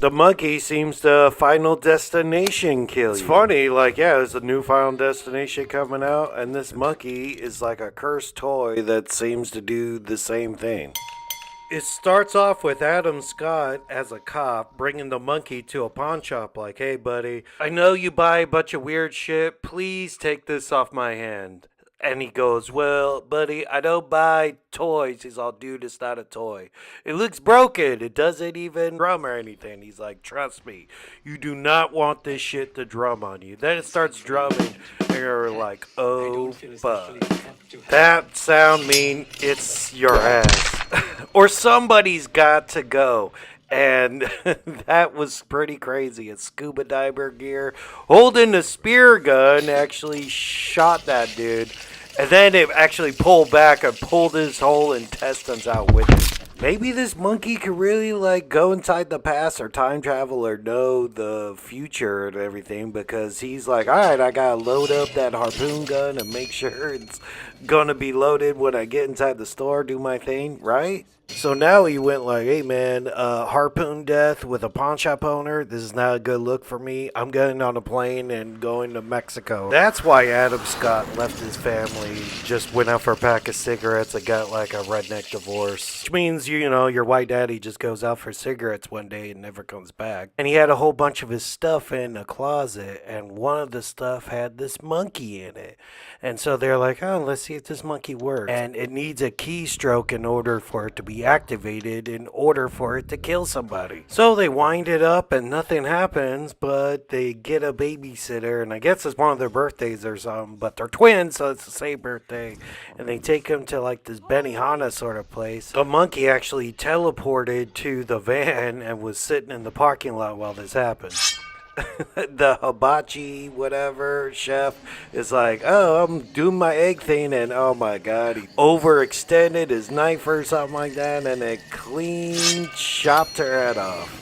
The monkey seems to Final Destination kill you. It's funny, like, yeah, there's a new Final Destination coming out, and this monkey is like a cursed toy that seems to do the same thing. It starts off with Adam Scott as a cop bringing the monkey to a pawn shop like, hey buddy, I know you buy a bunch of weird shit, please take this off my hand. And he goes, well, buddy, I don't buy toys. He's all, dude, it's not a toy. It looks broken. It doesn't even drum or anything. He's like, trust me, you do not want this shit to drum on you. Then it starts drumming, and you're like, oh, fuck. That sound mean it's your ass. Or somebody's got to go. And that was pretty crazy. A scuba diver gear holding a spear gun actually shot that dude. And then it actually pulled back and pulled his whole intestines out with it. Maybe this monkey could really like go inside the past or time travel or know the future and everything, because he's like, all right, I gotta load up that harpoon gun and make sure it's gonna be loaded when I get inside the store, do my thing, right? So now he went like, hey man, harpoon death with a pawn shop owner, this is not a good look for me. I'm getting on a plane and going to Mexico. That's why Adam Scott left his family, just went out for a pack of cigarettes and got like a redneck divorce. Which means, you know, your white daddy just goes out for cigarettes one day and never comes back. And he had a whole bunch of his stuff in a closet, and one of the stuff had this monkey in it. And so they're like, oh, let's see if this monkey works. And it needs a keystroke in order for it to be activated in order for it to kill somebody. So they wind it up and nothing happens, but they get a babysitter, and I guess it's one of their birthdays or something, but they're twins, so it's the same birthday. And they take him to like this Benihana sort of place. The monkey actually teleported to the van and was sitting in the parking lot while this happened. The hibachi whatever chef is like, oh, I'm doing my egg thing, and oh my god, he overextended his knife or something like that, and it clean chopped her head off.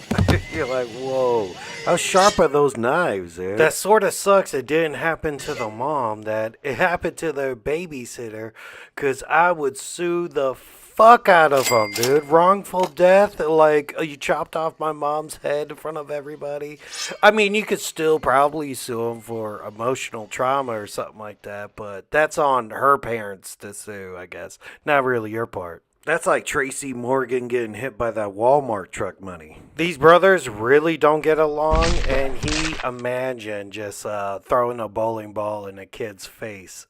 You're like, whoa, how sharp are those knives, dude? That sort of sucks it didn't happen to the mom, that it happened to their babysitter, because I would sue the fuck out of them, dude. Wrongful death, like, you chopped off my mom's head in front of everybody. I mean, you could still probably sue them for emotional trauma or something like that, but that's on her parents to sue, I guess. Not really your part. That's like Tracy Morgan getting hit by that Walmart truck money. These brothers really don't get along, and he imagined just throwing a bowling ball in a kid's face.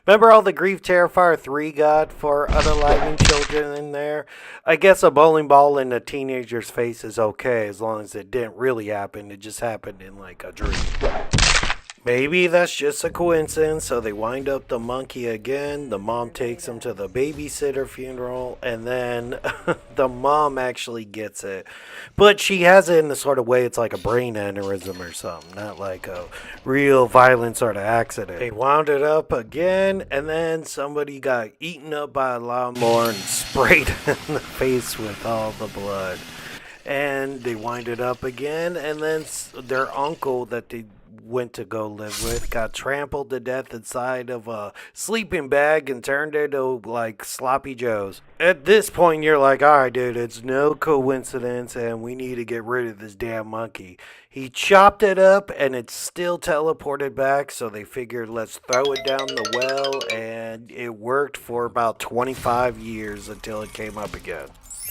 Remember all the grief Terrifier 3 got for unaliving children in there? I guess a bowling ball in a teenager's face is okay as long as it didn't really happen. It just happened in like a dream. Maybe that's just a coincidence, so they wind up the monkey again. The mom takes him to the babysitter funeral, and then the mom actually gets it. But she has it in the sort of way it's like a brain aneurysm or something, not like a real violent sort of accident. They wound it up again, and then somebody got eaten up by a lawnmower and sprayed in the face with all the blood. And they wind it up again, and then their uncle that they went to go live with got trampled to death inside of a sleeping bag and turned into like sloppy joes. At this point you're like, alright dude, it's no coincidence and we need to get rid of this damn monkey. He chopped it up and it's still teleported back, so they figured let's throw it down the well, and it worked for about 25 years until it came up again.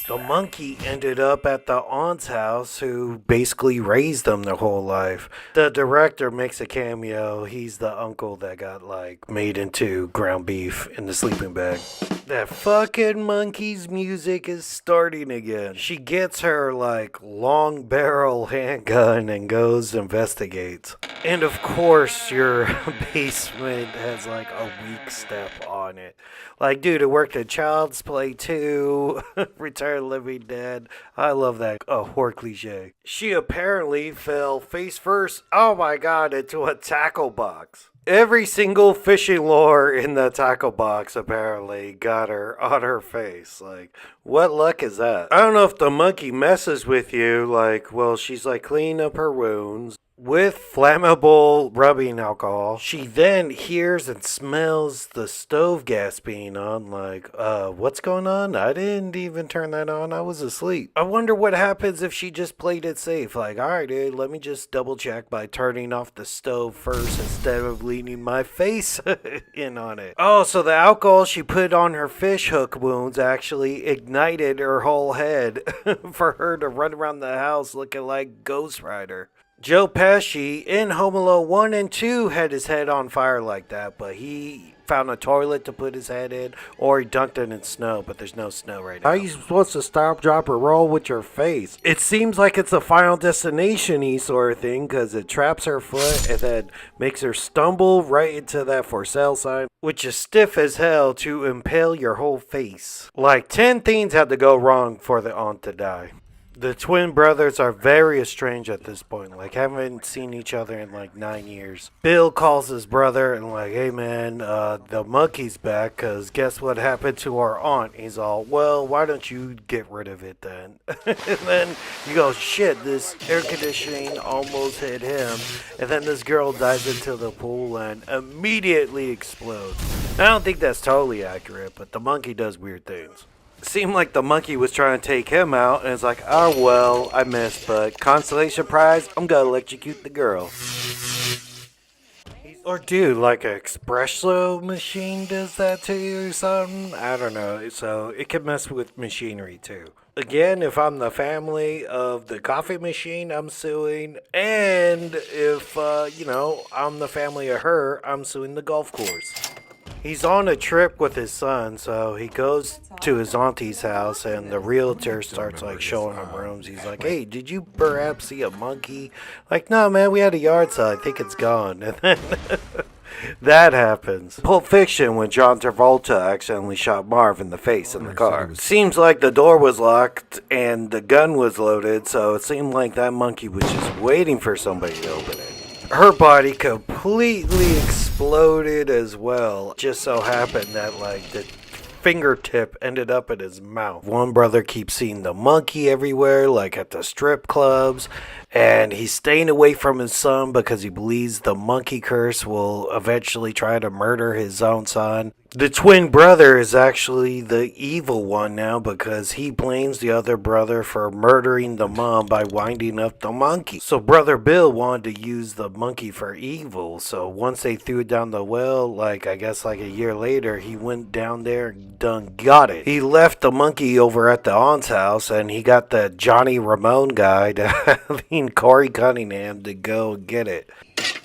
The monkey ended up at the aunt's house, who basically raised them their whole life. The director makes a cameo. He's the uncle that got like made into ground beef in the sleeping bag. That fucking monkey's music is starting again. She gets her like long barrel handgun and goes investigates. And of course your basement has like a weak step on it. Like, dude, it worked at Child's Play 2, Return of the Living Dead. I love that horror cliche. She apparently fell face first, oh my god, into a tackle box. Every single fishing lure in the tackle box apparently got her on her face. Like, what luck is that? I don't know if the monkey messes with you, like, well, she's like cleaning up her wounds. with flammable rubbing alcohol. She then hears and smells the stove gas being on, like, what's going on? I didn't even turn that on. I was asleep. I wonder what happens if she just played it safe. Like, all right, dude, let me just double check by turning off the stove first instead of leaning my face in on it. Oh, so the alcohol she put on her fish hook wounds actually ignited her whole head for her to run around the house looking like Ghost Rider. Joe Pesci in Home Alone 1 and 2 had his head on fire like that, but he found a toilet to put his head in, or he dunked it in snow, but there's no snow right now. How are you supposed to stop, drop, or roll with your face? It seems like it's a Final Destination-y sort of thing, because it traps her foot and then makes her stumble right into that for sale sign, which is stiff as hell to impale your whole face. Like 10 things had to go wrong for the aunt to die. The twin brothers are very estranged at this point, like haven't seen each other in like 9 years. Bill calls his brother and like, hey man, the monkey's back, cause guess what happened to our aunt? He's all, well, why don't you get rid of it then? And then you go, shit, this air conditioning almost hit him. And then this girl dives into the pool and immediately explodes. I don't think that's totally accurate, but the monkey does weird things. Seemed like the monkey was trying to take him out, and it's like, oh well, I missed, but consolation prize, I'm gonna electrocute the girl. Or dude, like an espresso machine does that to you or something? I don't know, so it can mess with machinery too. Again, if I'm the family of the coffee machine, I'm suing, and if, I'm the family of her, I'm suing the golf course. He's on a trip with his son, so he goes to his auntie's house, and the realtor starts like showing him rooms. He's like, hey, did you perhaps see a monkey? Like, no, man, we had a yard sale. I think it's gone. And then that happens. Pulp Fiction, when John Travolta accidentally shot Marv in the face in the car. Seems like the door was locked and the gun was loaded, so it seemed like that monkey was just waiting for somebody to open it. Her body completely exploded as well. Just so happened that like the fingertip ended up in his mouth. One brother keeps seeing the monkey everywhere, like at the strip clubs, and he's staying away from his son because he believes the monkey curse will eventually try to murder his own son. The twin brother is actually the evil one now because he blames the other brother for murdering the mom by winding up the monkey. So brother Bill wanted to use the monkey for evil. So once they threw it down the well, I guess a year later, he went down there and done got it. He left the monkey over at the aunt's house, and he got the Johnny Ramone guy to Corey Cunningham to go get it.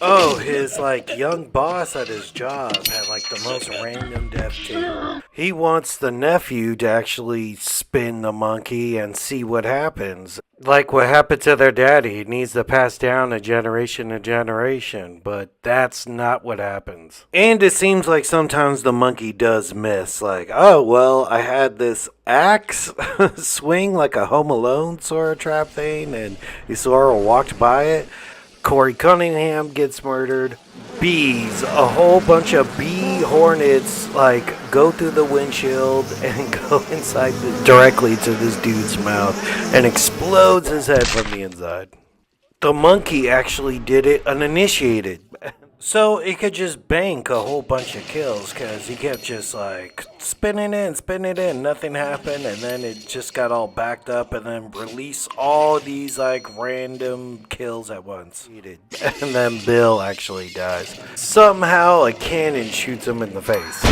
Oh, his young boss at his job had the most random death too. He wants the nephew to actually spin the monkey and see what happens. Like what happened to their daddy, it needs to pass down a generation to generation, but that's not what happens. And it seems like sometimes the monkey does miss, oh well, I had this axe swing like a Home Alone sort of trap thing, and he sort of walked by it. Corey Cunningham gets murdered. Bees, a whole bunch of bee hornets, go through the windshield and go inside directly to this dude's mouth and explodes his head from the inside. The monkey actually did it uninitiated. So it could just bank a whole bunch of kills because he kept just spinning in, nothing happened, and then it just got all backed up and then released all these random kills at once. And then Bill actually dies. Somehow a cannon shoots him in the face.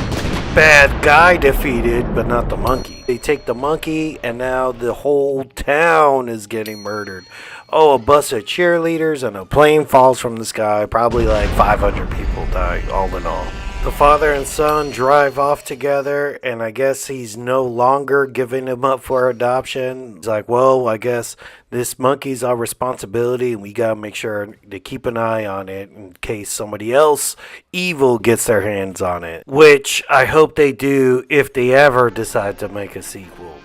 Bad guy defeated, but not the monkey. They take the monkey and now the whole town is getting murdered. Oh, a bus of cheerleaders and a plane falls from the sky. Probably 500 people die, all in all. The father and son drive off together, and I guess he's no longer giving him up for adoption. He's like, well, I guess this monkey's our responsibility, and we gotta make sure to keep an eye on it in case somebody else evil gets their hands on it. Which I hope they do if they ever decide to make a sequel.